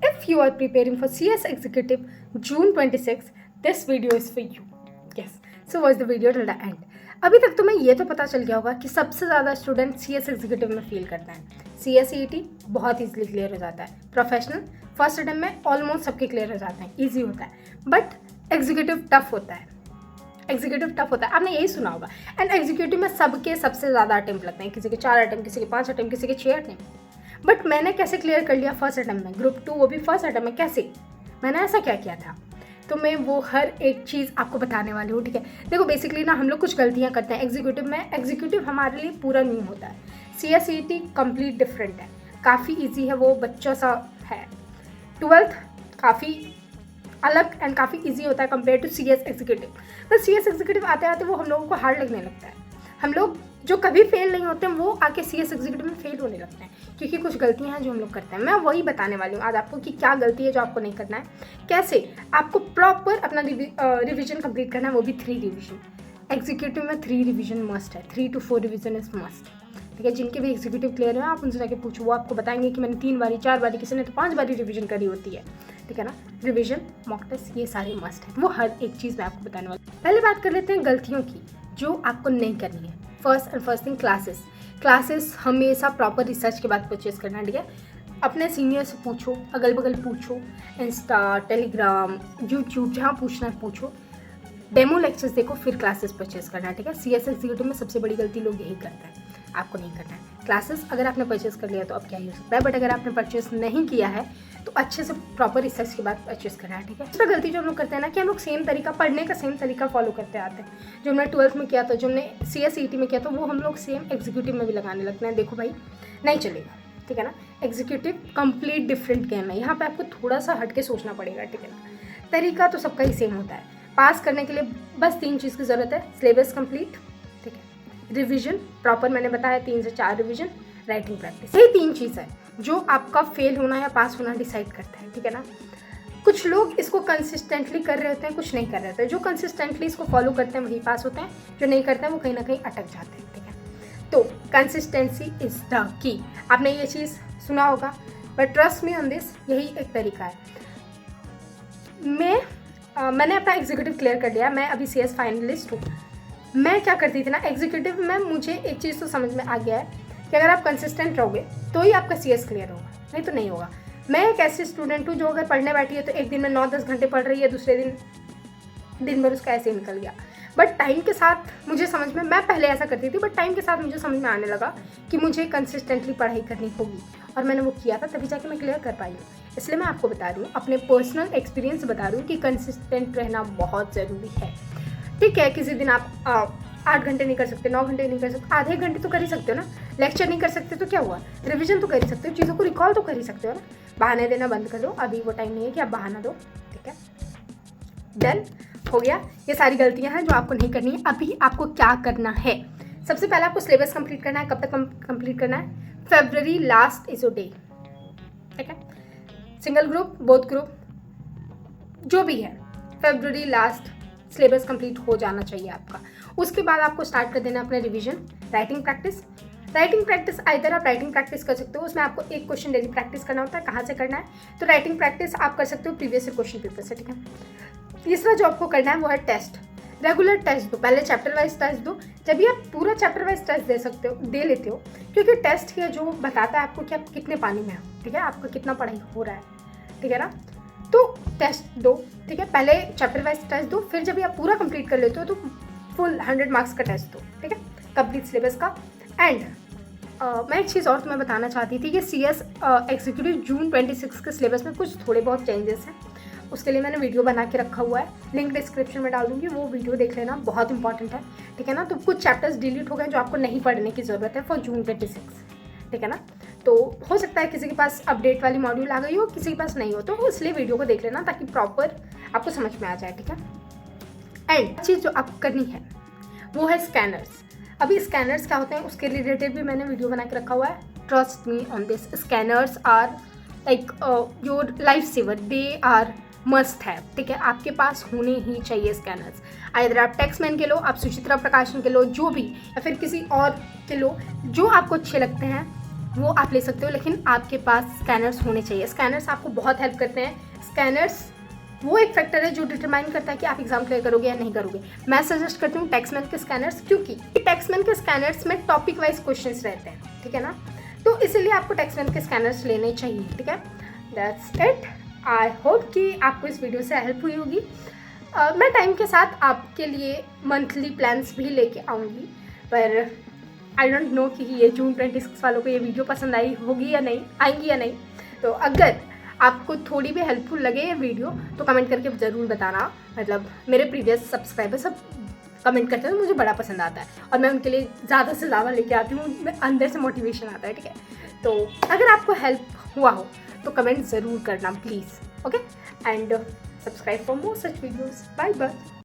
If you are preparing for CS Executive June 26, this video is for you. Yes, so watch the video till the end. अभी तक तुम्हें ये तो पता चल गया होगा कि सबसे ज़्यादा स्टूडेंट CS एग्जीक्यूटिव में फील करता है. CS CET बहुत ईजिली क्लियर हो जाता है. प्रोफेशनल फर्स्ट अटेम्प्ट में ऑलमोस्ट सबके क्लियर हो जाते हैं, ईजी होता है. बट एग्जीक्यूटिव टफ होता है. आपने यही सुना होगा. एंड एग्जीक्यूटिव में सबके सबसे ज़्यादा अटेम्प्ट लगते हैं. किसी के 4 अटेम्प्ट, किसी के 5 अटेम्प्ट, किसी के 6 अटेम्प्ट. बट मैंने कैसे क्लियर कर लिया फर्स्ट अटेम्प्ट में, ग्रुप 2 वो भी फर्स्ट अटेम्प्ट में. कैसे, मैंने ऐसा क्या किया था, तो मैं वो हर एक चीज़ आपको बताने वाली हूँ. ठीक है, देखो बेसिकली ना हम लोग कुछ गलतियाँ करते हैं एग्जीक्यूटिव में. एग्जीक्यूटिव हमारे लिए पूरा नहीं होता है. CS CET कंप्लीट डिफरेंट है, काफ़ी ईजी है, वो बच्चा सा है. 12th काफ़ी अलग एंड काफ़ी ईजी होता है कंपेयर टू CS एग्जीक्यूटिव. बस CS एग्जीक्यूटिव आते आते वो हम लोगों को हार्ड लगने लगता है. हम लोग जो कभी फेल नहीं होते हैं वो आके CS एग्जीक्यूटिव में फेल होने लगते हैं, क्योंकि कुछ गलतियां हैं जो हम लोग करते हैं. मैं वही बताने वाली हूँ आज आपको कि क्या गलती है जो आपको नहीं करना है, कैसे आपको प्रॉपर अपना रिवीजन कंप्लीट करना है, वो भी 3 रिवीजन. एग्जीक्यूटिव में 3 रिवीजन मस्ट है, 3 to 4 रिवीजन इज मस्ट. ठीक है, जिनके भी एग्जीक्यूटिव क्लियर है आप उनसे जाके पूछो, वो आपको बताएंगे कि मैंने 3 बारी 4 बारी, किसी ने तो 5 बारी रिवीजन करी होती है. ठीक है ना, रिवीजन, मॉक टेस्ट, ये सारे मस्ट है. वो हर एक चीज़ मैं आपको बताने वाली. पहले बात कर लेते हैं गलतियों की जो आपको नहीं करनी है. फर्स्ट थिंग क्लासेस हमेशा प्रॉपर रिसर्च के बाद परचेज करना है. ठीक है, अपने सीनियर से पूछो, अगल बगल पूछो, इंस्टा, टेलीग्राम, यूट्यूब, जहाँ पूछना है पूछो. डेमो लेक्चर्स देखो, फिर क्लासेस परचेज करना है. ठीक है, CS एग्जीक्यूटिव में सबसे बड़ी गलती लोग यही करते हैं, आपको नहीं करना है. क्लासेस अगर आपने परचेज कर लिया तो अब क्या ही हो सकता है, बट अगर आपने परचेज नहीं किया है तो अच्छे से प्रॉपर रिसर्च के बाद परचेज करना है. ठीक है, दूसरा गलती जो हम लोग करते हैं ना कि हम लोग सेम तरीका, पढ़ने का सेम तरीका फॉलो करते आते हैं. जो हमने 12th में किया था, जो हमने CS CET में किया था, वो हम लोग सेम एग्जीक्यूटिव में भी लगाने लगते हैं. देखो भाई, नहीं चलेगा. ठीक है ना, एग्जीक्यूटिव कंप्लीट डिफरेंट गेम है. यहाँ पर आपको थोड़ा सा हट के सोचना पड़ेगा. ठीक है ना, तरीका तो सबका ही सेम होता है. पास करने के लिए बस 3 चीज़ की ज़रूरत है. सिलेबस कंप्लीट, ठीक है, रिवीजन प्रॉपर, मैंने बताया 3 से 4 रिवीजन, राइटिंग प्रैक्टिस. यही 3 चीज़ है जो आपका फेल होना या पास होना डिसाइड करता है. ठीक है ना, कुछ लोग इसको कंसिस्टेंटली कर रहे होते हैं, कुछ नहीं कर रहे होते हैं. जो कंसिस्टेंटली इसको फॉलो करते हैं वही पास होते हैं, जो नहीं करते हैं वो कहीं ना कहीं अटक जाते हैं. ठीक है, तो कंसिस्टेंसी इज द की. आपने ये चीज़ सुना होगा, but trust me on this, यही एक तरीका है. मैंने अपना एग्जीक्यूटिव क्लियर कर लिया. मैं अभी CS फाइनलिस्ट हूँ. मैं क्या करती थी ना एग्जीक्यूटिव में, मुझे एक चीज़ तो समझ में आ गया है कि अगर आप कंसिस्टेंट रहोगे तो ही आपका CS क्लियर होगा, नहीं तो नहीं होगा. मैं एक ऐसी स्टूडेंट हूँ जो अगर पढ़ने बैठी है तो एक दिन में 9-10 घंटे पढ़ रही है, दूसरे दिन भर उसका ऐसे ही निकल गया. बट टाइम के साथ मुझे समझ में, मैं पहले ऐसा करती थी, बट टाइम के साथ मुझे समझ में आने लगा कि मुझे कंसिस्टेंटली पढ़ाई करनी होगी, और मैंने वो किया था, तभी जाके मैं क्लियर कर पाई हूँ. इसलिए मैं आपको बता रही हूँ, अपने पर्सनल एक्सपीरियंस बता रही हूँ कि कंसिस्टेंट रहना बहुत ज़रूरी है. ठीक है, किसी दिन आप 8 घंटे नहीं कर सकते, 9 घंटे नहीं कर सकते, आधे घंटे तो कर ही सकते हो ना. लेक्चर नहीं कर सकते तो क्या हुआ, रिवीजन तो कर ही सकते हो, चीज़ों को रिकॉल तो कर ही सकते हो ना. बहाने देना बंद कर दो, अभी वो टाइम नहीं है कि आप बहाना दो. ठीक है, डन हो गया. ये सारी गलतियां हैं जो आपको नहीं करनी है. अभी आपको क्या करना है, सबसे पहले आपको सिलेबस कंप्लीट करना है. कब तक कंप्लीट करना है, February last is your day. ठीक है, सिंगल ग्रुप, बोथ ग्रुप, जो भी है, February लास्ट सिलेबस कंप्लीट हो जाना चाहिए आपका. उसके बाद आपको स्टार्ट कर देना अपना रिवीजन. राइटिंग प्रैक्टिस आइदर आप राइटिंग प्रैक्टिस कर सकते हो, उसमें आपको एक क्वेश्चन डेली प्रैक्टिस करना होता है. कहाँ से करना है, तो राइटिंग प्रैक्टिस आप कर सकते हो प्रीवियस क्वेश्चन पेपर से. ठीक है, तीसरा जो आपको करना है वो है टेस्ट. रेगुलर टेस्ट दो, पहले चैप्टर वाइज टेस्ट दो. जब भी आप पूरा चैप्टर वाइज टेस्ट दे लेते हो, क्योंकि टेस्ट ये जो बताता है आपको कि आप कितने पानी में हो. ठीक है, आपका कितना पढ़ाई हो रहा है. ठीक है ना, तो टेस्ट दो. ठीक है, पहले चैप्टर वाइज टेस्ट दो, फिर जब आप पूरा कंप्लीट कर लेते हो तो फुल 100 मार्क्स का टेस्ट दो. ठीक है, कंप्लीट सिलेबस का. एंड मैं एक चीज़ और तुम्हें बताना चाहती थी कि CS एग्जीक्यूटिव जून 26 के सिलेबस में कुछ थोड़े बहुत चेंजेस हैं. उसके लिए मैंने वीडियो बना के रखा हुआ है, लिंक डिस्क्रिप्शन में डाल दूँगी, वो वीडियो देख लेना, बहुत इंपॉर्टेंट है. ठीक है ना, तो कुछ चैप्टर्स डिलीट हो गए जो आपको नहीं पढ़ने की ज़रूरत है फॉर जून 26. ठीक है ना, तो हो सकता है किसी के पास अपडेट वाली मॉड्यूल आ गई हो, किसी के पास नहीं हो, तो इसलिए वीडियो को देख लेना ताकि प्रॉपर आपको समझ में आ जाए. ठीक है, एंड चीज़ जो आपको करनी है वो है स्कैनर्स. अभी स्कैनर्स क्या होते हैं उसके रिलेटेड भी मैंने वीडियो बना के रखा हुआ है. Trust me on this, scanners are like your life saver, they are must है. ठीक है, आपके पास होने ही चाहिए स्कैनर्स. आइदर आप टेक्समैन के लो, आप सुचित्रा प्रकाशन के लो, जो भी, या फिर किसी और के लो, जो आपको अच्छे लगते हैं वो आप ले सकते हो, लेकिन आपके पास स्कैनर्स होने चाहिए। स्कैनर्स आपको बहुत हेल्प करते हैं। स्कैनर्स वो एक फैक्टर है जो डिटरमाइन करता है कि आप एग्जाम क्लियर करोगे या नहीं करोगे। मैं सजेस्ट करती हूँ टेक्समैन के स्कैनर्स, क्योंकि टेक्समैन के स्कैनर्स में टॉपिक वाइज क्वेश्चंस रहते हैं, ठीक है ना, तो इसीलिए आपको टेक्समैन के स्कैनर्स लेने चाहिए, ठीक है। That's it. आई होप कि आपको इस वीडियो से हेल्प हुई होगी। मैं टाइम के साथ आपके लिए मंथली प्लान्स भी लेके आऊँगी, पर आई डोंट नो कि ये जून 26 वालों को ये वीडियो पसंद आई होगी या नहीं, आएंगी या नहीं। तो अगर आपको थोड़ी भी हेल्पफुल लगे ये वीडियो तो कमेंट करके ज़रूर बताना। मतलब मेरे प्रीवियस सब्सक्राइबर सब कमेंट करते हैं, मुझे बड़ा पसंद आता है और मैं उनके लिए ज़्यादा से ज़्यादा लेके आती हूँ, अंदर से मोटिवेशन आता है, ठीक है। तो अगर आपको हेल्प हुआ हो तो कमेंट ज़रूर करना please, okay. And subscribe for more such videos. Bye bye.